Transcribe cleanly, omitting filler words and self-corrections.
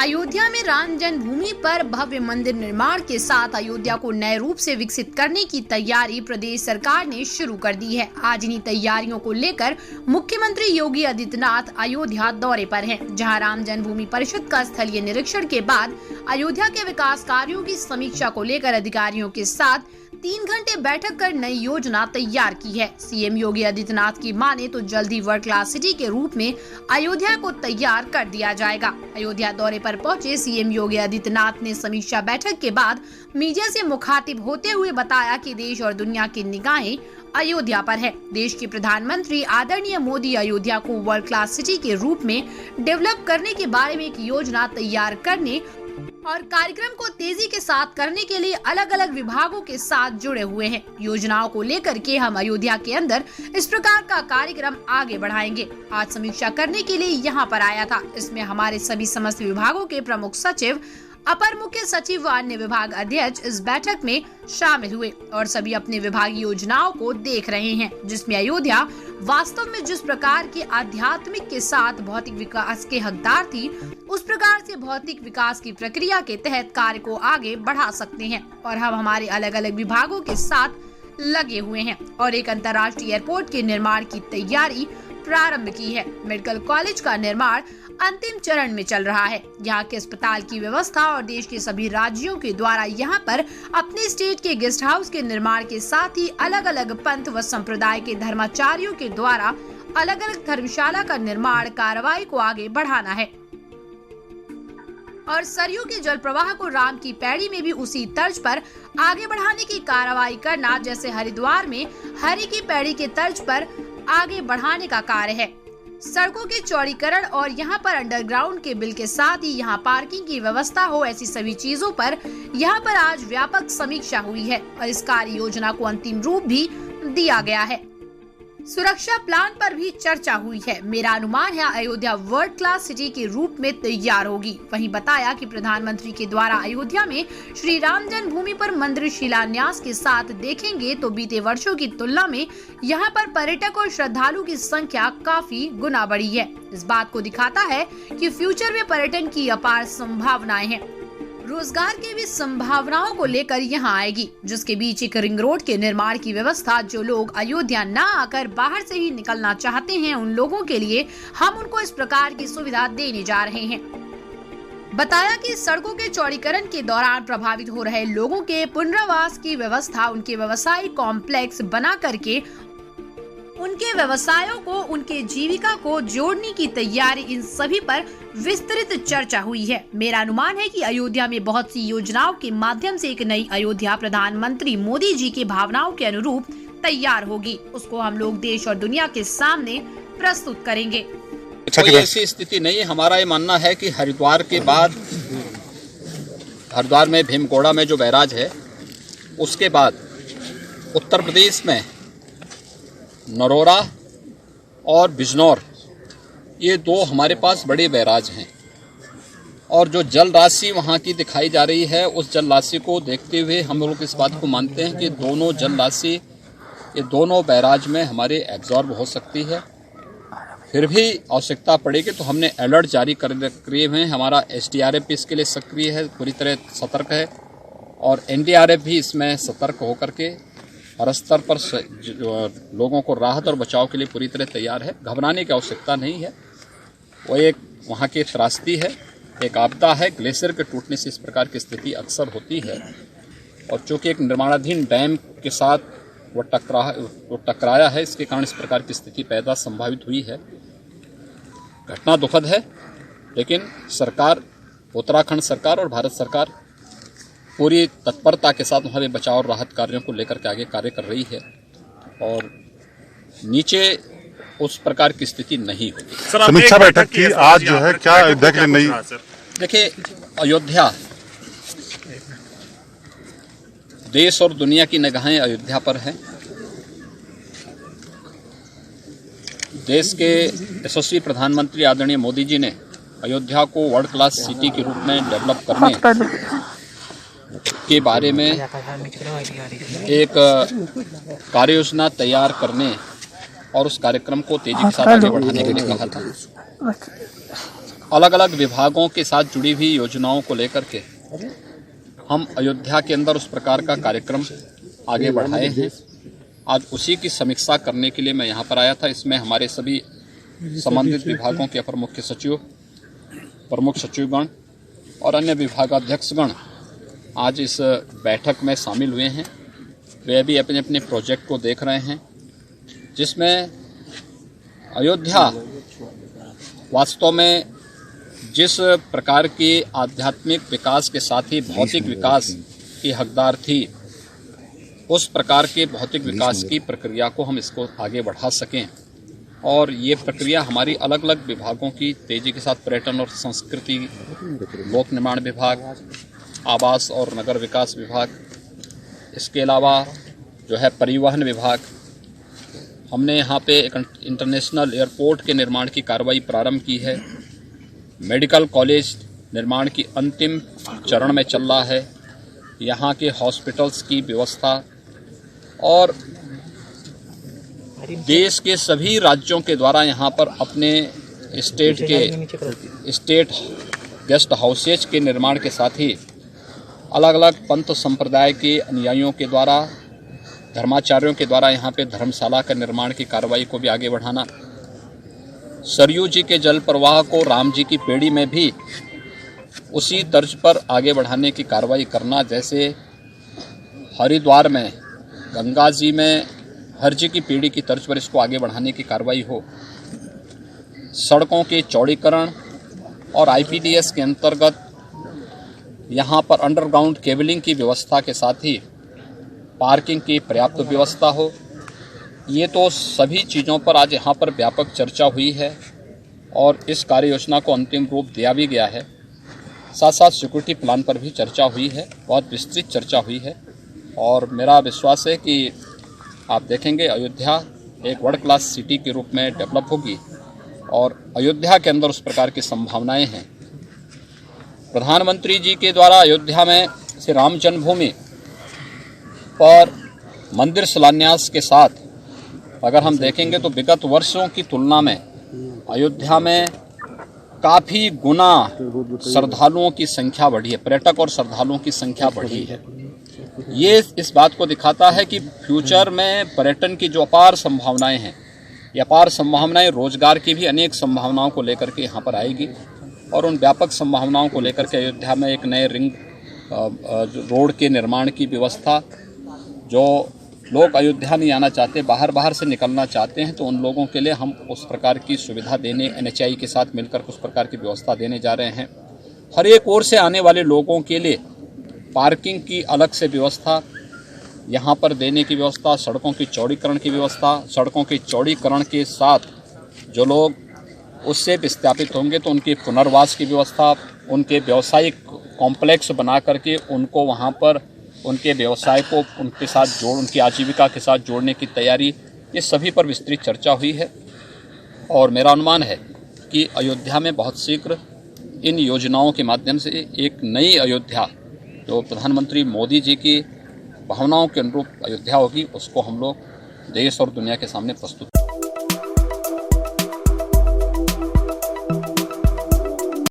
अयोध्या में राम जन्मभूमि पर भव्य मंदिर निर्माण के साथ अयोध्या को नए रूप से विकसित करने की तैयारी प्रदेश सरकार ने शुरू कर दी है। आज इन्हीं तैयारियों को लेकर मुख्यमंत्री योगी आदित्यनाथ अयोध्या दौरे पर हैं, जहां राम जन्मभूमि परिषद का स्थलीय निरीक्षण के बाद अयोध्या के विकास कार्यों की समीक्षा को लेकर अधिकारियों के साथ 3 घंटे बैठक कर नई योजना तैयार की है। सीएम योगी आदित्यनाथ की माने तो जल्द ही वर्ल्ड क्लास सिटी के रूप में अयोध्या को तैयार कर दिया जाएगा। अयोध्या दौरे पर पहुंचे सीएम योगी आदित्यनाथ ने समीक्षा बैठक के बाद मीडिया से मुखातिब होते हुए बताया कि देश और दुनिया की निगाहें अयोध्या पर है। देश के प्रधानमंत्री आदरणीय मोदी अयोध्या को वर्ल्ड क्लास सिटी के रूप में डेवलप करने के बारे में एक योजना तैयार करने और कार्यक्रम को तेजी के साथ करने के लिए अलग अलग विभागों के साथ जुड़े हुए हैं। योजनाओं को लेकर के हम अयोध्या के अंदर इस प्रकार का कार्यक्रम आगे बढ़ाएंगे। आज समीक्षा करने के लिए यहाँ पर आया था। इसमें हमारे सभी समस्त विभागों के प्रमुख सचिव, अपर मुख्य सचिव व अन्य विभाग अध्यक्ष इस बैठक में शामिल हुए और सभी अपने विभागीय योजनाओं को देख रहे हैं, जिसमें अयोध्या वास्तव में जिस प्रकार के आध्यात्मिक के साथ भौतिक विकास के हकदार थी, उस प्रकार से भौतिक विकास की प्रक्रिया के तहत कार्य को आगे बढ़ा सकते हैं। और हम हमारे अलग अलग विभागों के साथ लगे हुए हैं और एक अंतर्राष्ट्रीय एयरपोर्ट के निर्माण की तैयारी प्रारंभ की है। मेडिकल कॉलेज का निर्माण अंतिम चरण में चल रहा है। यहाँ के अस्पताल की व्यवस्था और देश के सभी राज्यों के द्वारा यहाँ पर अपने स्टेट के गेस्ट हाउस के निर्माण के साथ ही अलग अलग पंथ व संप्रदाय के धर्माचार्यों के द्वारा अलग अलग धर्मशाला का निर्माण कार्रवाई को आगे बढ़ाना है और सरयू के जल प्रवाह को राम की पैड़ी में भी उसी तर्ज पर आगे बढ़ाने की कार्रवाई करना, जैसे हरिद्वार में हरि की पैड़ी के तर्ज पर आगे बढ़ाने का कार्य है। सड़कों के चौड़ीकरण और यहाँ पर अंडरग्राउंड के बिल के साथ ही यहाँ पार्किंग की व्यवस्था हो, ऐसी सभी चीजों पर यहाँ पर आज व्यापक समीक्षा हुई है और इस कार्य योजना को अंतिम रूप भी दिया गया है। सुरक्षा प्लान पर भी चर्चा हुई है। मेरा अनुमान है अयोध्या वर्ल्ड क्लास सिटी के रूप में तैयार होगी। वहीं बताया कि प्रधानमंत्री के द्वारा अयोध्या में श्री राम जन्मभूमि पर मंदिर शिलान्यास के साथ देखेंगे तो बीते वर्षों की तुलना में यहाँ पर पर्यटक और श्रद्धालु की संख्या काफी गुना बढ़ी है। इस बात को दिखाता है कि फ्यूचर में पर्यटन की अपार संभावनाएं हैं। रोजगार की भी संभावनाओं को लेकर यहाँ आएगी, जिसके बीच एक रिंग रोड के निर्माण की व्यवस्था, जो लोग अयोध्या न आकर बाहर से ही निकलना चाहते हैं उन लोगों के लिए हम उनको इस प्रकार की सुविधा देने जा रहे हैं। बताया कि सड़कों के चौड़ीकरण के दौरान प्रभावित हो रहे लोगों के पुनर्वास की व्यवस्था, उनके व्यवसायिक कॉम्प्लेक्स बना करके उनके व्यवसायों को, उनके जीविका को जोड़ने की तैयारी, इन सभी पर विस्तृत चर्चा हुई है। मेरा अनुमान है कि अयोध्या में बहुत सी योजनाओं के माध्यम से एक नई अयोध्या प्रधानमंत्री मोदी जी की भावनाओं के अनुरूप तैयार होगी। उसको हम लोग देश और दुनिया के सामने प्रस्तुत करेंगे। कोई ऐसी स्थिति नहीं है। हमारा ये मानना है कि हरिद्वार के बाद, हरिद्वार में भीमगोड़ा में जो बैराज है, उसके बाद उत्तर प्रदेश में नरोरा और बिजनौर, ये दो हमारे पास बड़े बैराज हैं और जो जल राशि वहाँ की दिखाई जा रही है, उस जल राशि को देखते हुए हम लोग इस बात को मानते हैं कि दोनों जल राशि, ये दोनों बैराज में हमारे एब्जॉर्ब हो सकती है। फिर भी आवश्यकता पड़ेगी तो हमने अलर्ट जारी कर दिए हुए हैं। हमारा SDRF भी इसके लिए सक्रिय है, पूरी तरह सतर्क है और NDRF भी इसमें सतर्क होकर के हर स्तर पर लोगों को राहत और बचाव के लिए पूरी तरह तैयार है। घबराने की आवश्यकता नहीं है। वो एक वहाँ की त्रासदी है, एक आपदा है। ग्लेशियर के टूटने से इस प्रकार की स्थिति अक्सर होती है और चूँकि एक निर्माणाधीन डैम के साथ वो टकराया है, इसके कारण इस प्रकार की स्थिति पैदा संभावित हुई है। घटना दुखद है, लेकिन सरकार, उत्तराखंड सरकार और भारत सरकार पूरी तत्परता के साथ वहाँ बचाव और राहत कार्यों को लेकर के आगे कार्य कर रही है और नीचे उस प्रकार की स्थिति नहीं होगी। समीक्षा बैठक की आज जो है क्या अयोध्या के नई, देखिए अयोध्या, देश और दुनिया की निगाहें अयोध्या पर हैं। देश के यशस्वी प्रधानमंत्री आदरणीय मोदी जी ने अयोध्या को वर्ल्ड क्लास सिटी के रूप में डेवलप करने के बारे में एक कार्य योजना तैयार करने और उस कार्यक्रम को तेजी के साथ आगे बढ़ाने के लिए कहा था। अलग अलग विभागों के साथ जुड़ी हुई योजनाओं को लेकर के हम अयोध्या के अंदर उस प्रकार का कार्यक्रम आगे बढ़ाए हैं। आज उसी की समीक्षा करने के लिए मैं यहाँ पर आया था। इसमें हमारे सभी संबंधित विभागों के अपर मुख्य सचिव, प्रमुख सचिवगण और अन्य विभागाध्यक्षगण आज इस बैठक में शामिल हुए हैं। वे भी अपने अपने प्रोजेक्ट को देख रहे हैं, जिसमें अयोध्या वास्तव में जिस प्रकार के आध्यात्मिक विकास के साथ ही भौतिक विकास की हकदार थी, उस प्रकार के भौतिक विकास की प्रक्रिया को हम इसको आगे बढ़ा सकें। और ये प्रक्रिया हमारी अलग अलग विभागों की तेजी के साथ पर्यटन और संस्कृति, लोक निर्माण विभाग, आवास और नगर विकास विभाग, इसके अलावा जो है परिवहन विभाग, हमने यहाँ पे एक इंटरनेशनल एयरपोर्ट के निर्माण की कार्रवाई प्रारंभ की है। मेडिकल कॉलेज निर्माण की अंतिम चरण में चल रहा है। यहाँ के हॉस्पिटल्स की व्यवस्था और देश के सभी राज्यों के द्वारा यहाँ पर अपने स्टेट गेस्ट हाउसेज के निर्माण के साथ ही अलग अलग पंथ संप्रदाय के अनुयायियों के द्वारा, धर्माचार्यों के द्वारा यहाँ पे धर्मशाला का निर्माण की कार्रवाई को भी आगे बढ़ाना, सरयू जी के जल प्रवाह को राम जी की पेड़ी में भी उसी तर्ज पर आगे बढ़ाने की कार्रवाई करना, जैसे हरिद्वार में गंगा जी में हर जी की पीढ़ी की तर्ज पर इसको आगे बढ़ाने की कार्रवाई हो। सड़कों के चौड़ीकरण और आईपीडीएस के अंतर्गत यहाँ पर अंडरग्राउंड केबलिंग की व्यवस्था के साथ ही पार्किंग की पर्याप्त व्यवस्था हो। ये तो सभी चीज़ों पर आज यहाँ पर व्यापक चर्चा हुई है और इस कार्य योजना को अंतिम रूप दिया भी गया है। साथ साथ सिक्योरिटी प्लान पर भी चर्चा हुई है, बहुत विस्तृत चर्चा हुई है। और मेरा विश्वास है कि आप देखेंगे अयोध्या एक वर्ल्ड क्लास सिटी के रूप में डेवलप होगी और अयोध्या के अंदर उस प्रकार की संभावनाएं हैं। प्रधानमंत्री जी के द्वारा अयोध्या में श्री राम जन्मभूमि पर मंदिर शिलान्यास के साथ अगर हम देखेंगे तो विगत वर्षों की तुलना में अयोध्या में काफ़ी गुना श्रद्धालुओं की संख्या बढ़ी है, पर्यटक और श्रद्धालुओं की संख्या बढ़ी है। ये इस बात को दिखाता है कि फ्यूचर में पर्यटन की जो अपार संभावनाएं हैं, ये अपार संभावनाएं रोजगार की भी अनेक संभावनाओं को लेकर के यहाँ पर आएगी और उन व्यापक संभावनाओं को लेकर के अयोध्या में एक नए रिंग रोड के निर्माण की व्यवस्था, जो लोग अयोध्या नहीं आना चाहते, बाहर से निकलना चाहते हैं, तो उन लोगों के लिए हम उस प्रकार की सुविधा देने NHAI के साथ मिलकर उस प्रकार की व्यवस्था देने जा रहे हैं। हर एक ओर से आने वाले लोगों के लिए पार्किंग की अलग से व्यवस्था यहाँ पर देने की व्यवस्था, सड़कों की चौड़ीकरण की व्यवस्था, सड़कों के चौड़ीकरण के साथ जो लोग उससे विस्थापित होंगे तो उनके पुनर्वास की व्यवस्था, उनके व्यावसायिक कॉम्प्लेक्स बना करके उनको वहाँ पर उनके व्यवसाय को उनके साथ उनकी आजीविका के साथ जोड़ने की तैयारी, ये सभी पर विस्तृत चर्चा हुई है। और मेरा अनुमान है कि अयोध्या में बहुत शीघ्र इन योजनाओं के माध्यम से एक नई अयोध्या, जो प्रधानमंत्री मोदी जी की भावनाओं के अनुरूप अयोध्या होगी, उसको हम लोग देश और दुनिया के सामने प्रस्तुत